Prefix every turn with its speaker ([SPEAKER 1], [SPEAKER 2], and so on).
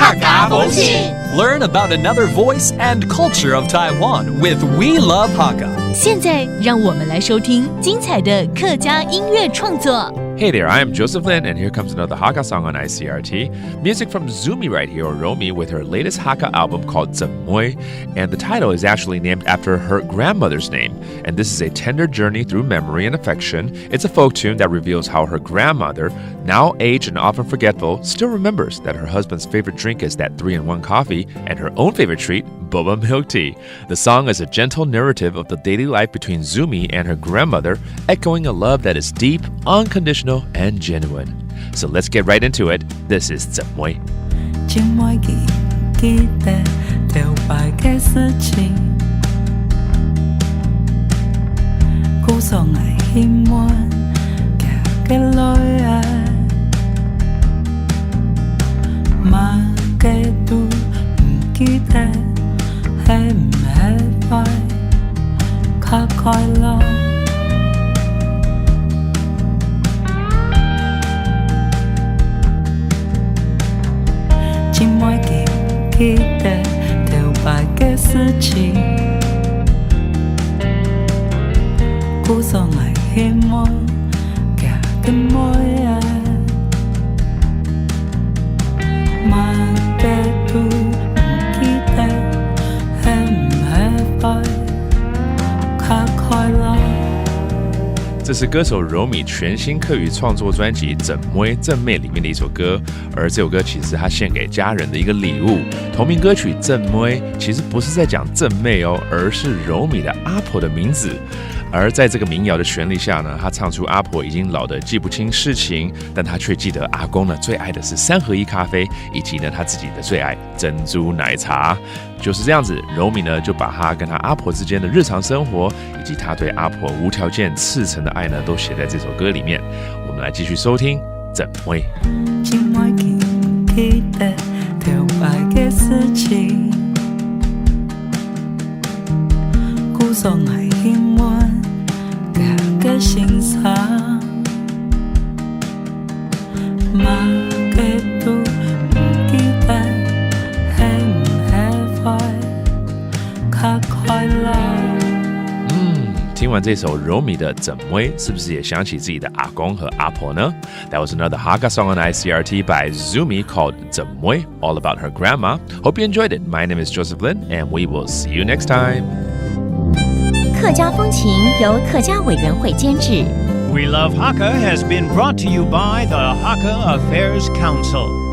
[SPEAKER 1] 客家风情
[SPEAKER 2] Learn about another voice and culture of Taiwan with We Love Hakka.
[SPEAKER 3] 现在让我们来收听精彩的客家音乐创作。
[SPEAKER 4] Hey there, I am Joseph Lin, and here comes another Hakka song on ICRT. Music from Zumi right here, or Romy, with her latest Hakka album called Zemmoy, and the title is actually named after her grandmother's name. And this is a tender journey through memory and affection. It's a folk tune that reveals how her grandmother, now aged and often forgetful, still remembers that her husband's favorite drink is that 3-in-1 coffee, and her own favorite treat, boba milk tea. The song is a gentle narrative of the daily life between Zumi and her grandmother, echoing a love that is deep, unconditional, and genuine. So let's get right into it. This is Zemmoy.
[SPEAKER 5] 今晚記得掉敗嘅事情，故作危險玩嘅女兒，馬嘅都唔記得係唔係快，卡快樂。今晚記得掉敗嘅事情，故作危險玩嘅女兒，馬嘅都唔記得係唔係快，卡快樂。
[SPEAKER 4] 这是歌手柔米全新客语创作专辑《正妹》正妹里面的一首歌，而这首歌其实他献给家人的一个礼物。同名歌曲《正妹》其实不是在讲正妹哦，而是柔米的阿婆的名字。而在这个民谣的旋律下呢，他唱出阿婆已经老得记不清事情，但他却记得阿公呢最爱的是3合1咖啡，以及呢他自己的最爱珍珠奶茶。就是这样子，柔米呢就把他跟他阿婆之间的日常生活，以及他对阿婆无条件赤诚的爱呢，都写在这首歌里面。我们来继续收听正妹。
[SPEAKER 5] 今晚記得掉敗嘅事情，故作危險玩嘅欣賞，馬嘅都唔記得係唔係快，卡快樂。
[SPEAKER 4] 听完这首柔米的《怎么》，是不是也想起自己的阿公和阿婆呢？ That was another Hakka song on ICRT by Zumi called《怎么》, all about her grandma. Hope you enjoyed it. My name is Joseph Lin, and we will see you next time.
[SPEAKER 3] 客家风情由客家委员会监制。
[SPEAKER 1] We Love Hakka has been brought to you by the Hakka Affairs Council.